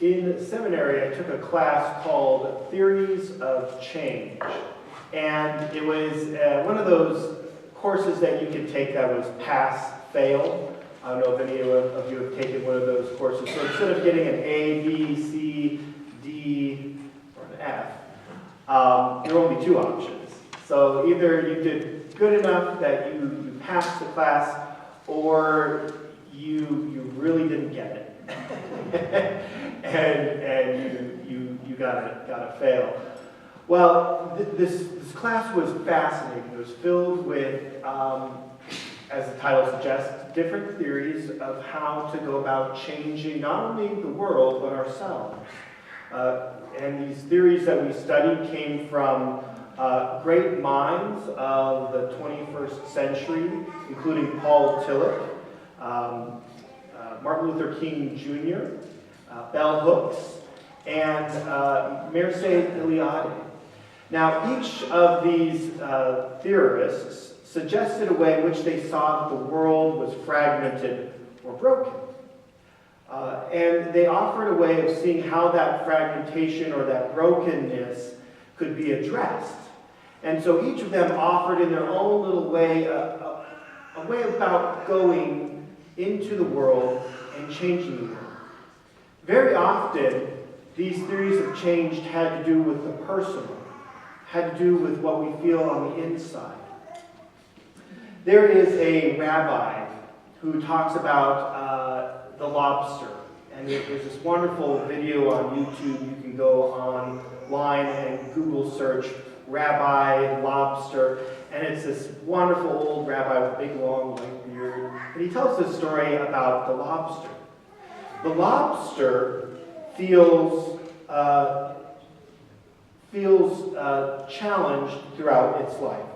In seminary, I took a class called Theories of Change. And it was one of those courses that you could take that was pass-fail. I don't know if any of you have taken one of those courses. So instead of getting an A, B, C, D, or an F, there are only two options. So either you did good enough that you passed the class, or you really didn't get it. and you got a fail. Well, this class was fascinating. It was filled with, as the title suggests, different theories of how to go about changing not only the world, but ourselves. And these theories that we studied came from great minds of the 21st century, including Paul Tillich, Martin Luther King Jr., Bell Hooks, and Mircea Eliade. Now, each of these theorists suggested a way in which they saw that the world was fragmented or broken. And they offered a way of seeing how that fragmentation or that brokenness could be addressed. And so each of them offered in their own little way a way about going into the world and changing the world. Very often, these theories of change had to do with the personal, had to do with what we feel on the inside. There is a rabbi who talks about the lobster. And there's this wonderful video on YouTube. You can go online and Google search rabbi lobster. And it's this wonderful old rabbi with a big, long, white beard. And he tells this story about the lobster. The lobster feels challenged throughout its life.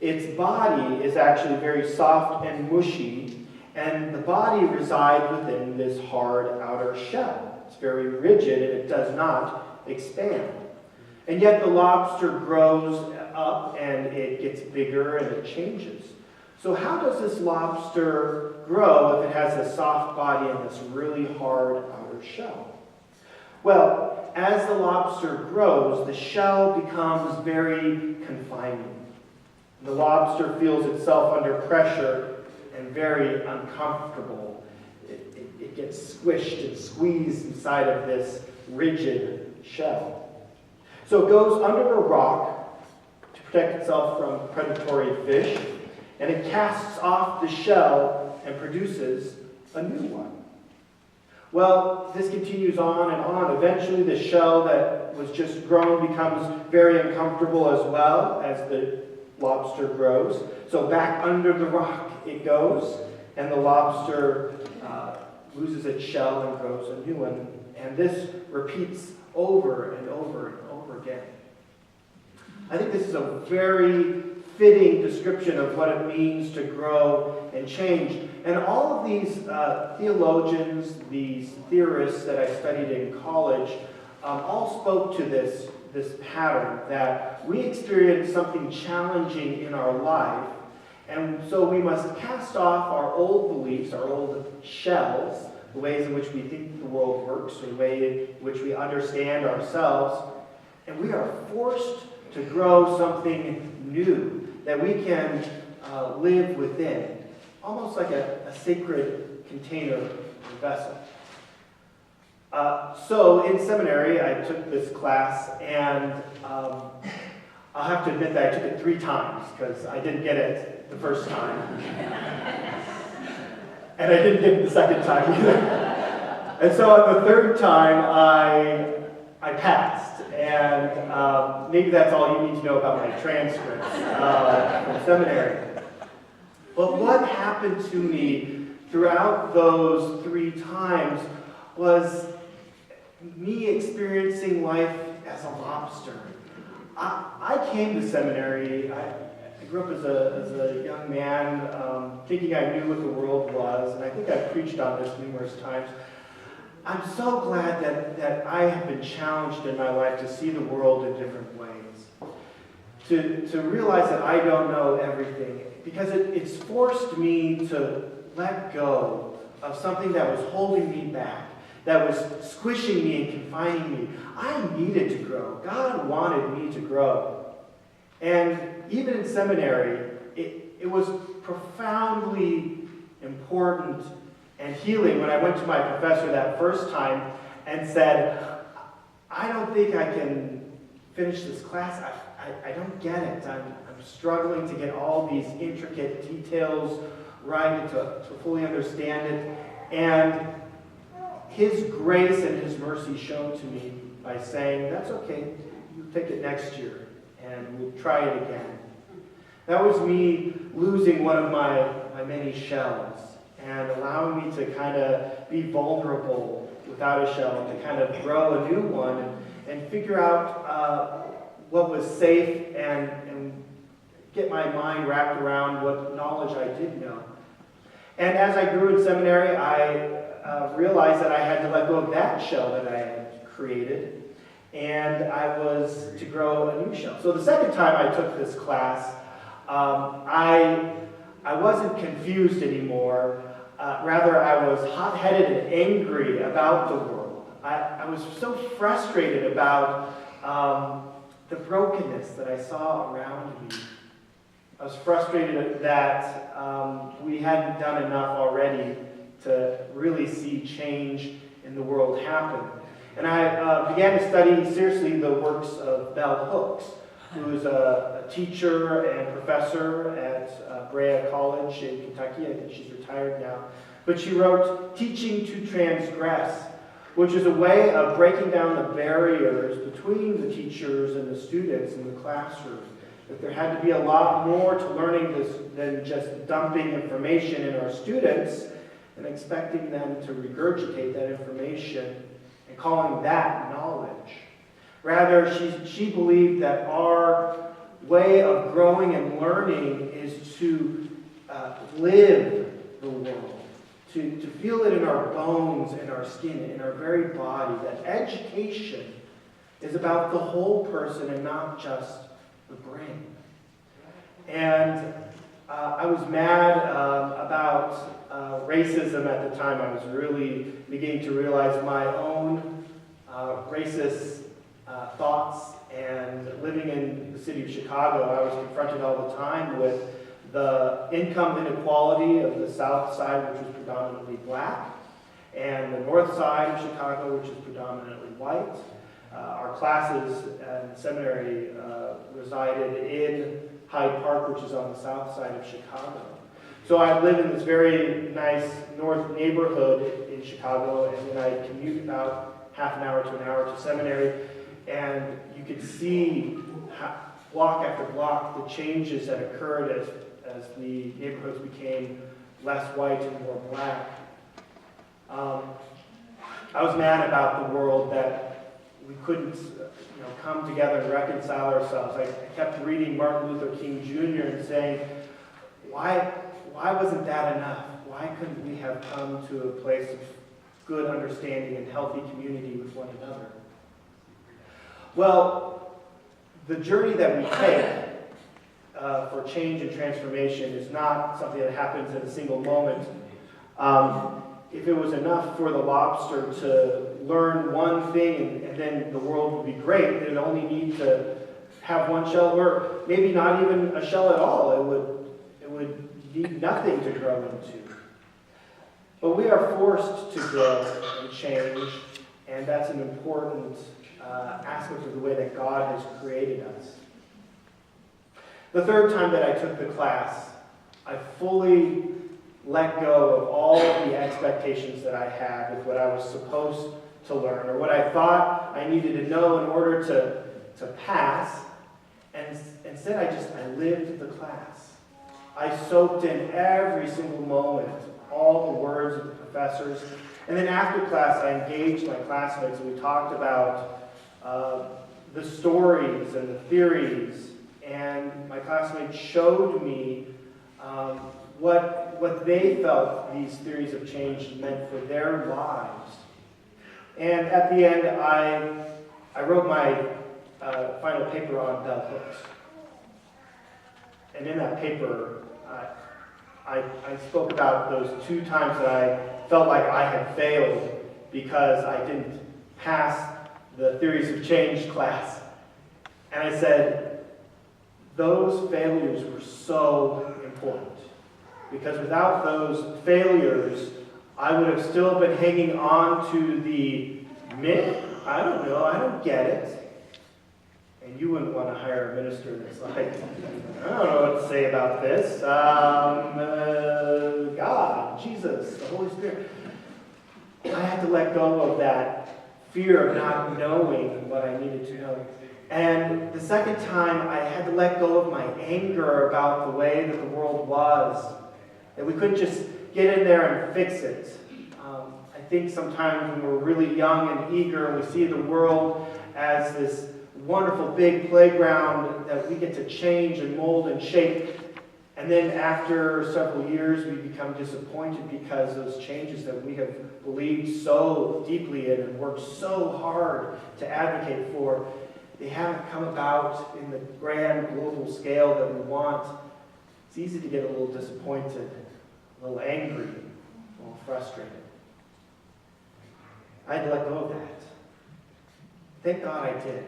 Its body is actually very soft and mushy, and the body resides within this hard outer shell. It's very rigid, and it does not expand. And yet the lobster grows up, and it gets bigger, and it changes. So how does this lobster grow if it has a soft body and this really hard outer shell? Well, as the lobster grows, the shell becomes very confining. The lobster feels itself under pressure and very uncomfortable. It gets squished and squeezed inside of this rigid shell. So it goes under a rock to protect itself from predatory fish, and it casts off the shell and produces a new one. Well, this continues on and on. Eventually, the shell that was just grown becomes very uncomfortable as well as the lobster grows. So back under the rock it goes, and the lobster loses its shell and grows a new one. And this repeats over and over and over again. I think this is a very fitting description of what it means to grow and change. And all of these theologians, these theorists that I studied in college, all spoke to this pattern that we experience something challenging in our life, and so we must cast off our old beliefs, our old shells, the ways in which we think the world works, or the way in which we understand ourselves, and we are forced to grow something new that we can live within, almost like a sacred container or vessel. So in seminary, I took this class, and I'll have to admit that I took it 3 times, because I didn't get it the first time. And I didn't get it the second time either. And so on the 3rd time, I passed. And maybe that's all you need to know about my transcripts from seminary. But what happened to me throughout those 3 times was me experiencing life as a lobster. I came to seminary. I grew up as a young man, thinking I knew what the world was, and I think I've preached on this numerous times. I'm so glad that I have been challenged in my life to see the world in different ways, to realize that I don't know everything, because it's forced me to let go of something that was holding me back, that was squishing me and confining me. I needed to grow. God wanted me to grow. And even in seminary, it was profoundly important and healing when I went to my professor that first time and said, I don't think I can finish this class. I don't get it. I'm struggling to get all these intricate details right and to fully understand it. And his grace and his mercy shown to me by saying, that's okay, you take it next year and we'll try it again. That was me losing one of my many shells and allowing me to kind of be vulnerable without a shell, to kind of grow a new one and figure out what was safe and get my mind wrapped around what knowledge I did know. And as I grew in seminary, I realized that I had to let go of that shell that I had created, and I was to grow a new shell. So the second time I took this class, I wasn't confused anymore. Rather, I was hot-headed and angry about the world. I was so frustrated about the brokenness that I saw around me. I was frustrated that we hadn't done enough already to really see change in the world happen. And I began to study seriously the works of Bell Hooks, who is a teacher and professor at Brea College in Kentucky. I think she's retired now. But she wrote Teaching to Transgress, which is a way of breaking down the barriers between the teachers and the students in the classroom. That there had to be a lot more to learning this than just dumping information in our students and expecting them to regurgitate that information and calling that knowledge. Rather, she believed that our way of growing and learning is to live the world, to feel it in our bones, in our skin, in our very body. That education is about the whole person and not just the brain. And I was mad about racism at the time. I was really beginning to realize my own racist thoughts. And living in the city of Chicago, I was confronted all the time with the income inequality of the south side, which was predominantly black, and the north side of Chicago, which is predominantly white. Our classes and seminary resided in Hyde Park, which is on the south side of Chicago. So I live in this very nice north neighborhood in Chicago, and then I commute about half an hour to an hour to seminary, and you could see block after block the changes that occurred as the neighborhoods became less white and more black. I was mad about the world that we couldn't come together and reconcile ourselves. I kept reading Martin Luther King Jr. and saying, why wasn't that enough? Why couldn't we have come to a place of good understanding and healthy community with one another? Well, the journey that we take for change and transformation is not something that happens in a single moment. If it was enough for the lobster to learn one thing and then the world would be great, it would only need to have one shell, or maybe not even a shell at all. It would need nothing to grow into. But we are forced to grow and change, and that's an important aspect of the way that God has created us. The third time that I took the class, I fully let go of all of the expectations that I had with what I was supposed to learn, or what I thought I needed to know in order to pass, and instead I lived the class. I soaked in every single moment, all the words of the professors, and then after class I engaged my classmates and we talked about the stories and the theories, and my classmates showed me what they felt these theories of change meant for their lives. And at the end, I wrote my final paper on bell hooks. And in that paper, I spoke about those two times that I felt like I had failed because I didn't pass the Theories of Change class. And I said, those failures were so important. Because without those failures, I would have still been hanging on to the myth. I don't know, I don't get it. And you wouldn't want to hire a minister that's like, I don't know what to say about this. God, Jesus, the Holy Spirit. I had to let go of that fear of not knowing what I needed to know. And the second time, I had to let go of my anger about the way that the world was. That we couldn't just get in there and fix it. I think sometimes when we're really young and eager and we see the world as this wonderful big playground that we get to change and mold and shape. And then after several years, we become disappointed because those changes that we have believed so deeply in and worked so hard to advocate for, they haven't come about in the grand global scale that we want. It's easy to get a little disappointed, a little angry, a little frustrated. I had to let go of that. Thank God I did.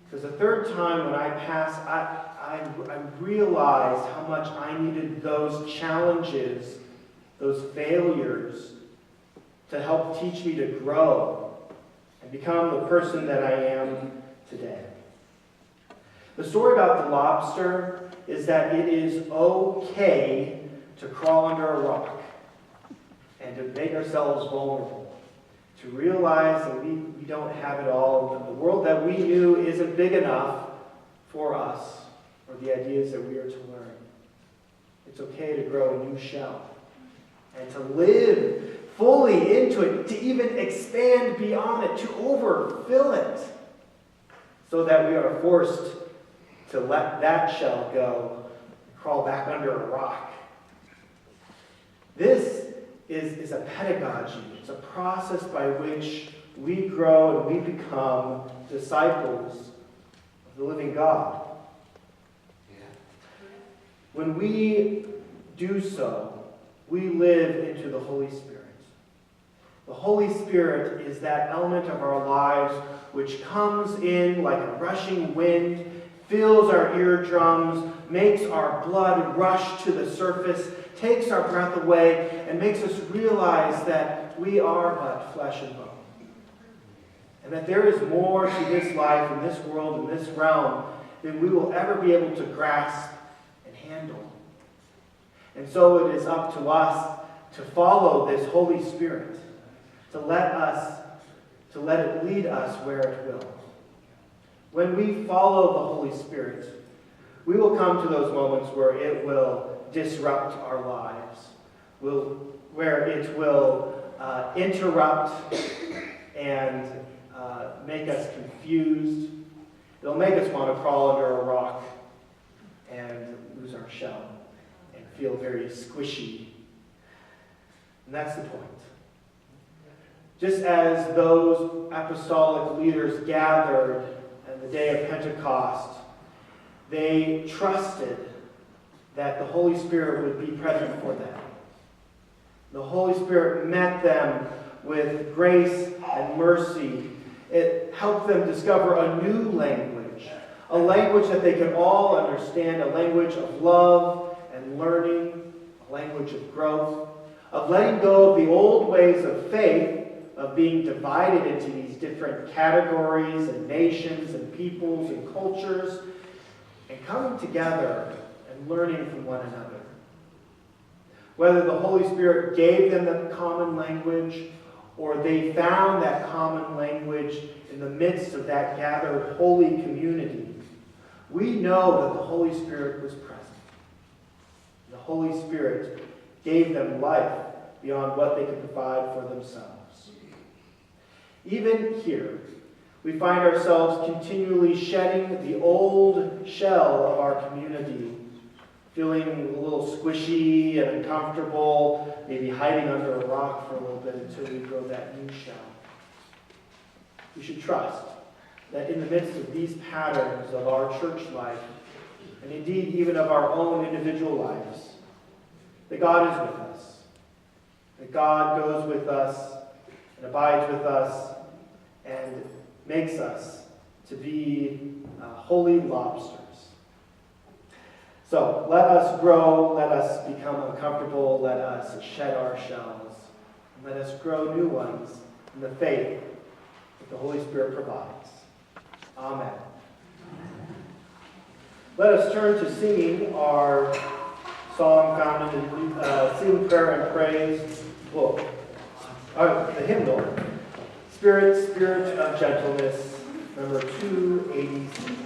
Because the third time when I passed, I realized how much I needed those challenges, those failures, to help teach me to grow and become the person that I am today. The story about the lobster is that it is okay to crawl under a rock and to make ourselves vulnerable. To realize that we don't have it all, that the world that we knew isn't big enough for us or the ideas that we are to learn. It's okay to grow a new shell and to live fully into it, to even expand beyond it, to overfill it, so that we are forced to let that shell go and crawl back under a rock. This is a pedagogy. It's a process by which we grow and we become disciples of the living God. When we do so, we live into the Holy Spirit. The Holy Spirit is that element of our lives which comes in like a rushing wind, fills our eardrums, makes our blood rush to the surface, takes our breath away, and makes us realize that we are but flesh and bone. And that there is more to this life, and this world, and this realm than we will ever be able to grasp and handle. And so it is up to us to follow this Holy Spirit, to let it lead us where it will. When we follow the Holy Spirit, we will come to those moments where it will disrupt our lives, where it will interrupt and make us confused. It'll make us want to crawl under a rock and lose our shell and feel very squishy. And that's the point. Just as those apostolic leaders gathered on the day of Pentecost, they trusted that the Holy Spirit would be present for them. The Holy Spirit met them with grace and mercy. It helped them discover a new language, a language that they could all understand, a language of love and learning, a language of growth, of letting go of the old ways of faith, of being divided into these different categories and nations and peoples and cultures, and coming together and learning from one another. Whether the Holy Spirit gave them the common language or they found that common language in the midst of that gathered holy community, we know that the Holy Spirit was present. The Holy Spirit gave them life beyond what they could provide for themselves. Even here, we find ourselves continually shedding the old shell of our community, feeling a little squishy and uncomfortable, maybe hiding under a rock for a little bit until we grow that new shell. We should trust that in the midst of these patterns of our church life, and indeed even of our own individual lives, that God is with us, that God goes with us, and abides with us and makes us to be holy lobsters. So let us grow, let us become uncomfortable, let us shed our shells, and let us grow new ones in the faith that the Holy Spirit provides. Amen. Let us turn to singing our song found in the Sing, Prayer, and Praise book. The hymnal, Spirit, Spirit of Gentleness, number 286.